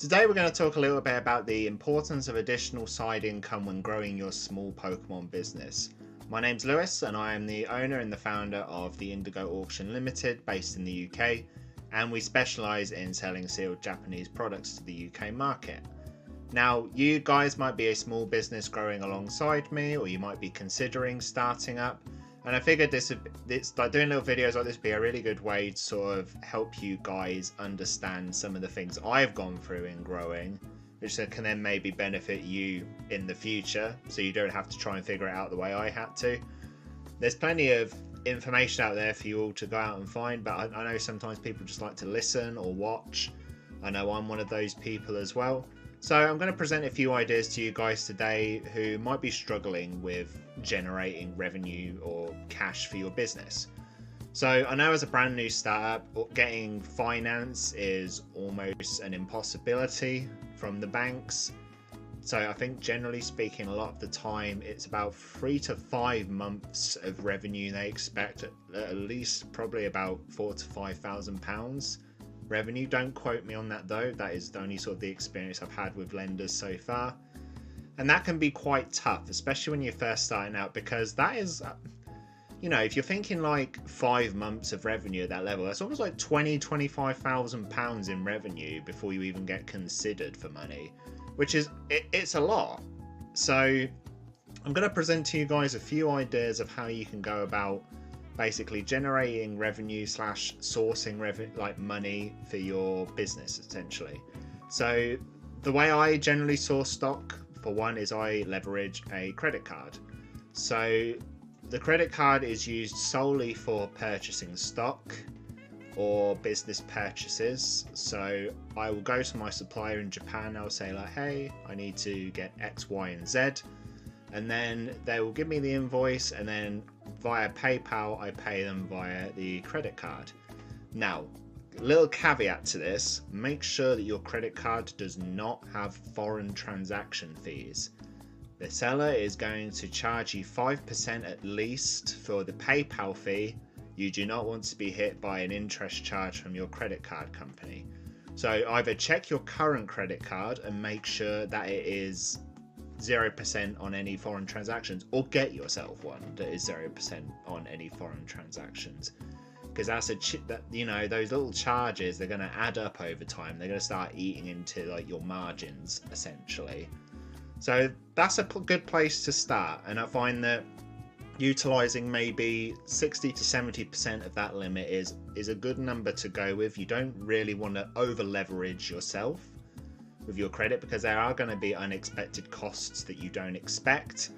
Today we're going to talk a little bit about the importance of additional side income when growing your small Pokemon business. My name's Lewis and I am the owner and the founder of the Indigo Auction Limited based in the UK, and we specialise in selling sealed Japanese products to the UK market. Now, you guys might be a small business growing alongside me, or you might be considering starting up, and I figured like doing little videos like this would be a really good way to sort of help you guys understand some of the things I've gone through in growing, which can then maybe benefit you in the future, so you don't have to try and figure it out the way I had to. There's plenty of information out there for you all to go out and find, but I know sometimes people just like to listen or watch. I know I'm one of those people as well. So I'm going to present a few ideas to you guys today who might be struggling with generating revenue or cash for your business. So I know as a brand new startup, getting finance is almost an impossibility from the banks. So I think generally speaking, a lot of the time it's about 3 to 5 months of revenue they expect, at least probably about £4,000 to £5,000 revenue. Don't quote me on that though, that is the only sort of the experience I've had with lenders so far, and that can be quite tough, especially when you're first starting out, because that is, you know, if you're thinking like 5 months of revenue at that level, that's almost like £25,000 in revenue before you even get considered for money, which is it's a lot. So I'm going to present to you guys a few ideas of how you can go about basically generating revenue / sourcing like money for your business essentially. So the way I generally source stock, for one, is I leverage a credit card. So the credit card is used solely for purchasing stock or business purchases. So I will go to my supplier in Japan, I'll say like, hey, I need to get X, Y, and Z, and then they will give me the invoice, and then via PayPal I pay them via the credit card. Now, little caveat to this, make sure that your credit card does not have foreign transaction fees. The seller is going to charge you 5% at least for the PayPal fee. You do not want to be hit by an interest charge from your credit card company. So either check your current credit card and make sure that it is 0% on any foreign transactions, or get yourself one that is 0% on any foreign transactions, because that's you know, those little charges, they're going to add up over time. They're going to start eating into like your margins essentially. So that's a good place to start, and I find that utilizing maybe 60 to 70% of that limit is a good number to go with. You don't really want to over leverage yourself with your credit, because there are going to be unexpected costs that you don't expect,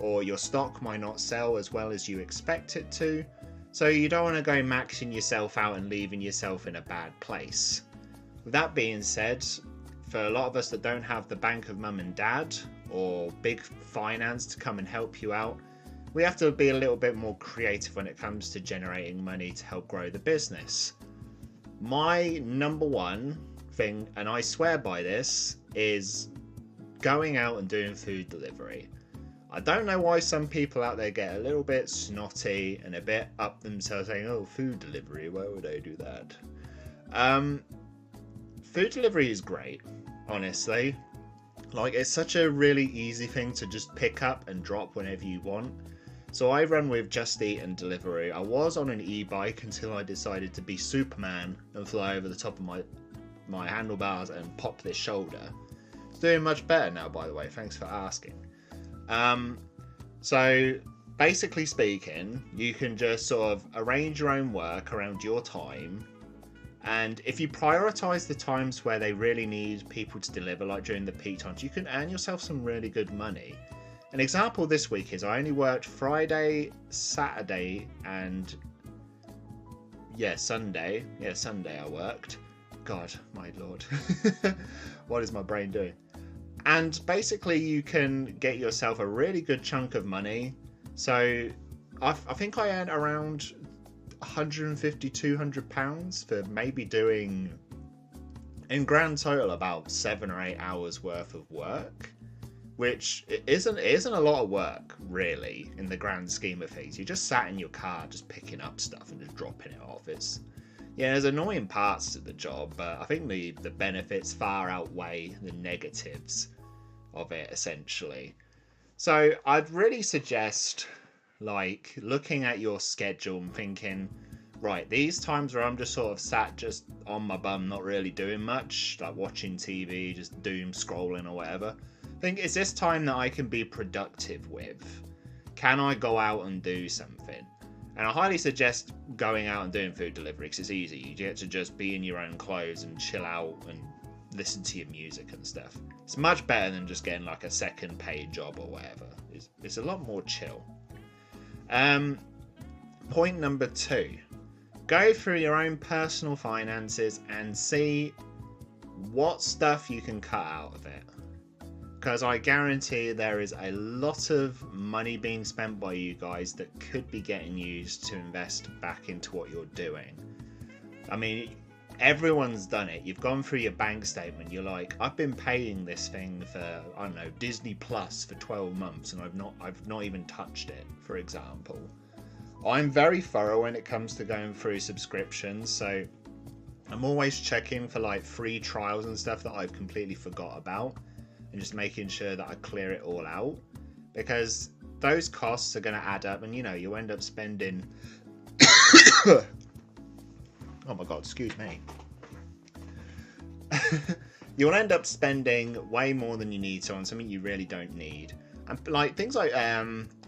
or your stock might not sell as well as you expect it to. So you don't want to go maxing yourself out and leaving yourself in a bad place. With that being said, for a lot of us that don't have the bank of mum and dad or big finance to come and help you out, we have to be a little bit more creative when it comes to generating money to help grow the business. My number one thing, and I swear by this, is going out and doing food delivery. I don't know why some people out there get a little bit snotty and a bit up themselves saying, oh, food delivery, why would I do that? Food delivery is great, honestly. Like, it's such a really easy thing to just pick up and drop whenever you want. So I run with Just Eat and Deliveroo. I was on an e-bike until I decided to be Superman and fly over the top of my handlebars and pop this shoulder. It's doing much better now, by the way, thanks for asking. So basically speaking, you can just sort of arrange your own work around your time, and if you prioritize the times where they really need people to deliver, like during the peak times, you can earn yourself some really good money. An example this week is I only worked Friday, Saturday, and Sunday. Yeah, Sunday I worked. God, my lord. What is my brain doing? And basically you can get yourself a really good chunk of money. So I think I earned around £150–200 for maybe doing, in grand total, about 7 or 8 hours worth of work, which isn't a lot of work really in the grand scheme of things. You just sat in your car just picking up stuff and just dropping it off. It's, Yeah, there's annoying parts to the job, but I think the benefits far outweigh the negatives of it, essentially. So I'd really suggest like looking at your schedule and thinking, right, these times where I'm just sort of sat just on my bum, not really doing much, like watching TV, just doom scrolling or whatever. I think, is this time that I can be productive with? Can I go out and do something? And I highly suggest going out and doing food delivery because it's easy. You get to just be in your own clothes and chill out and listen to your music and stuff. It's much better than just getting like a second paid job or whatever. It's a lot more chill. Point number 2. Go through your own personal finances and see what stuff you can cut out of it. Because I guarantee there is a lot of money being spent by you guys that could be getting used to invest back into what you're doing. I mean, everyone's done it. You've gone through your bank statement. You're like, I've been paying this thing for, I don't know, Disney Plus for 12 months and I've not even touched it, for example. I'm very thorough when it comes to going through subscriptions, so I'm always checking for like free trials and stuff that I've completely forgot about, and just making sure that I clear it all out, because those costs are going to add up, and you know, you end up spending oh my god, excuse me. You'll end up spending way more than you need to on something you really don't need. And like things like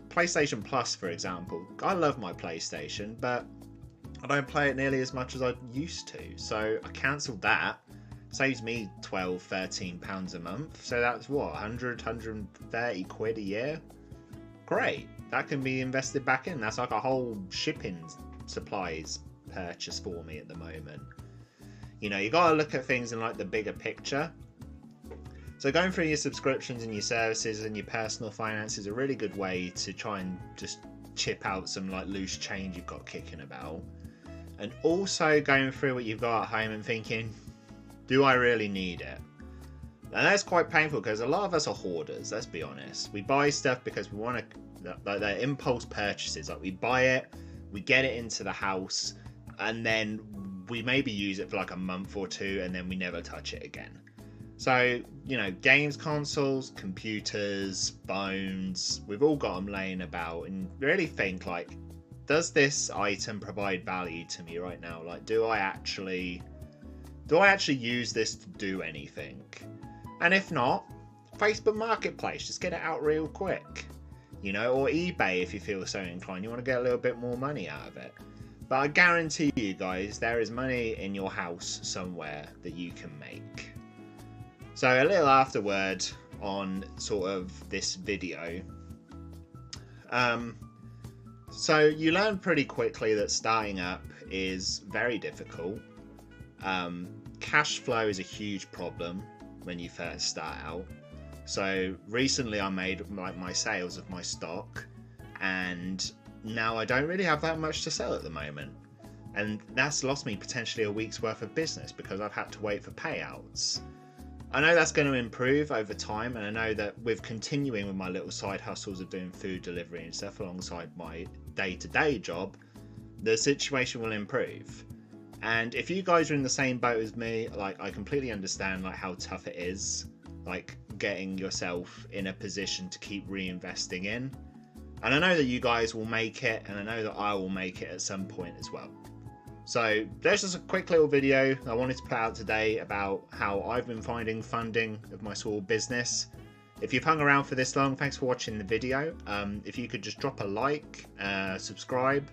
PlayStation Plus, for example. I love my PlayStation, but I don't play it nearly as much as I used to, so I cancelled that. Saves me £12-13 a month, so that's what, 130 quid a year? Great, that can be invested back in. That's like a whole shipping supplies purchase for me at the moment. You know, you gotta look at things in like the bigger picture. So going through your subscriptions and your services and your personal finances is a really good way to try and just chip out some like loose change you've got kicking about. And also going through what you've got at home and thinking, do I really need it? And that's quite painful because a lot of us are hoarders, let's be honest. We buy stuff because we want to, like they're impulse purchases. Like we buy it, we get it into the house, and then we maybe use it for like a month or two and then we never touch it again. So, you know, games consoles, computers, phones, we've all got them laying about, and really think like, does this item provide value to me right now? Like, do I actually use this to do anything? And if not, Facebook Marketplace, just get it out real quick. You know, or eBay if you feel so inclined. You want to get a little bit more money out of it. But I guarantee you guys, there is money in your house somewhere that you can make. So a little afterword on sort of this video. So you learn pretty quickly that starting up is very difficult. Cash flow is a huge problem when you first start out. So recently I made like my sales of my stock, and now I don't really have that much to sell at the moment, and that's lost me potentially a week's worth of business because I've had to wait for payouts. I know that's going to improve over time, and I know that with continuing with my little side hustles of doing food delivery and stuff alongside my day-to-day job, the situation will improve. And if you guys are in the same boat as me, like, I completely understand like how tough it is, like getting yourself in a position to keep reinvesting in. And I know that you guys will make it, and I know that I will make it at some point as well. So there's just a quick little video I wanted to put out today about how I've been finding funding of my small business. If you've hung around for this long, thanks for watching the video. If you could just drop a like, subscribe,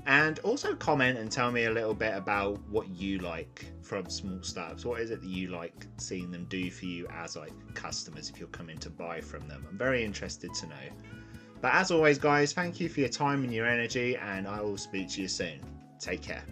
and also comment and tell me a little bit about what you like from small startups. What is it that you like seeing them do for you as like customers if you're coming to buy from them? I'm very interested to know. But as always guys, thank you for your time and your energy, and I will speak to you soon. Take care.